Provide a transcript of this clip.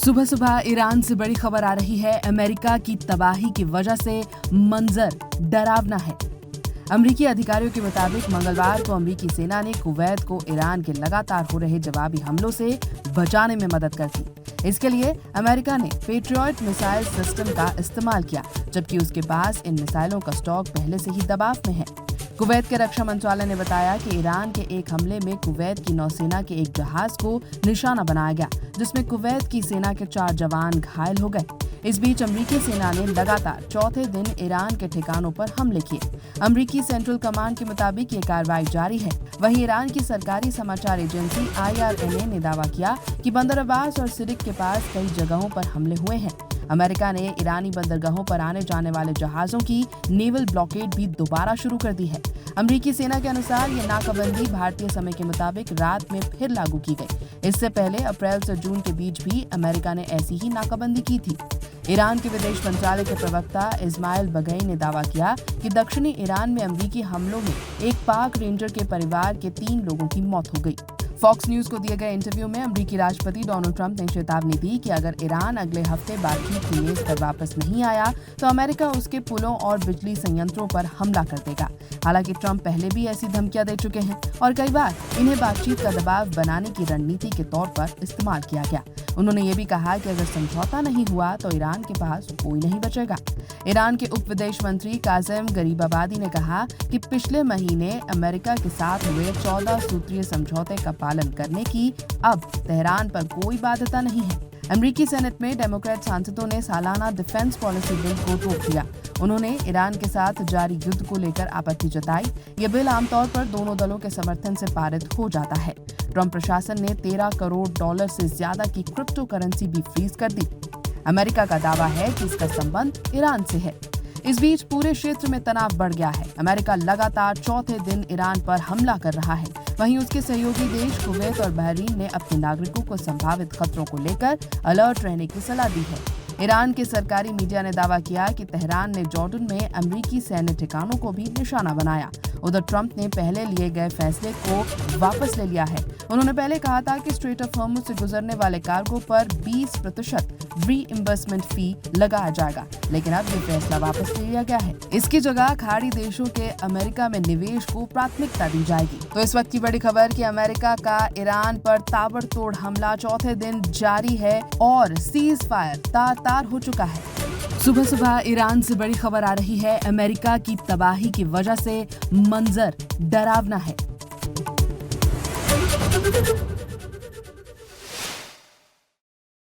सुबह सुबह ईरान से बड़ी खबर आ रही है। अमेरिका की तबाही की वजह से मंजर डरावना है। अमरीकी अधिकारियों के मुताबिक मंगलवार को अमरीकी सेना ने कुवैत को ईरान के लगातार हो रहे जवाबी हमलों से बचाने में मदद कर दी। इसके लिए अमेरिका ने पेट्रियट मिसाइल सिस्टम का इस्तेमाल किया, जबकि उसके पास इन मिसाइलों का स्टॉक पहले से ही दबाव में है। कुवैत के रक्षा मंत्रालय ने बताया कि ईरान के एक हमले में कुवैत की नौसेना के एक जहाज को निशाना बनाया गया, जिसमें कुवैत की सेना के 4 जवान घायल हो गए। इस बीच अमरीकी सेना ने लगातार चौथे दिन ईरान के ठिकानों पर हमले किए। अमरीकी सेंट्रल कमांड के मुताबिक ये कार्रवाई जारी है। वहीं ईरान की सरकारी समाचार एजेंसी IRNA ने दावा किया कि बंदर अब्बास और सिरिक के पास कई जगहों पर हमले हुए हैं। अमेरिका ने ईरानी बंदरगाहों पर आने जाने वाले जहाजों की नेवल ब्लॉकेड भी दोबारा शुरू कर दी है। अमरीकी सेना के अनुसार ये नाकाबंदी भारतीय समय के मुताबिक रात में फिर लागू की गई। इससे पहले अप्रैल से जून के बीच भी अमेरिका ने ऐसी ही नाकाबंदी की थी। ईरान के विदेश मंत्रालय के प्रवक्ता इस्माइल बगई ने दावा किया कि दक्षिणी ईरान में अमरीकी हमलों में एक पाक रेंजर के परिवार के 3 लोगों की मौत हो गई। फॉक्स न्यूज को दिए गए इंटरव्यू में अमरीकी राष्ट्रपति डोनाल्ड ट्रंप ने चेतावनी दी कि अगर ईरान अगले हफ्ते बातचीत की मेज पर वापस नहीं आया तो अमेरिका उसके पुलों और बिजली संयंत्रों पर हमला कर देगा। हालांकि ट्रंप पहले भी ऐसी धमकियां दे चुके हैं और कई बार इन्हें बातचीत का दबाव बनाने की रणनीति के तौर पर इस्तेमाल किया गया। उन्होंने ये भी कहा कि अगर समझौता नहीं हुआ तो ईरान के पास कोई नहीं बचेगा। ईरान के उप विदेश मंत्री कासिम गरीबाबादी ने कहा कि पिछले महीने अमेरिका के साथ हुए 14 सूत्रीय समझौते का पालन करने की अब तेहरान पर कोई बाध्यता नहीं है। अमरीकी सेनेट में डेमोक्रेट सांसदों ने सालाना डिफेंस पॉलिसी बिल को रोक दिया। उन्होंने ईरान के साथ जारी युद्ध को लेकर आपत्ति जताई। ये बिल आमतौर पर दोनों दलों के समर्थन से पारित हो जाता है। ट्रंप प्रशासन ने $13 करोड़ से ज्यादा की क्रिप्टो करेंसी भी फ्रीज कर दी। अमेरिका का दावा है कि इसका संबंध ईरान से है। इस बीच पूरे क्षेत्र में तनाव बढ़ गया है। अमेरिका लगातार चौथे दिन ईरान पर हमला कर रहा है। वहीं उसके सहयोगी देश कुवैत और बहरीन ने अपने नागरिकों को संभावित खतरों को लेकर अलर्ट रहने की सलाह दी है। ईरान के सरकारी मीडिया ने दावा किया कि तेहरान ने जॉर्डन में अमरीकी सैन्य ठिकानों को भी निशाना बनाया। उधर ट्रंप ने पहले लिए गए फैसले को वापस ले लिया है। उन्होंने पहले कहा था कि स्ट्रेट ऑफ हॉर्मुज़ से गुजरने वाले कार्गो पर 20% रीइंबर्समेंट फी लगाया जाएगा, लेकिन अब ये फैसला वापस ले लिया गया है। इसकी जगह खाड़ी देशों के अमेरिका में निवेश को प्राथमिकता दी जाएगी। तो इस वक्त की बड़ी खबर कि अमेरिका का ईरान पर ताबड़तोड़ हमला चौथे दिन जारी है और सीज फायर तार हो चुका है। सुबह सुबह ईरान से बड़ी खबर आ रही है। अमेरिका की तबाही की वजह से मंजर डरावना है।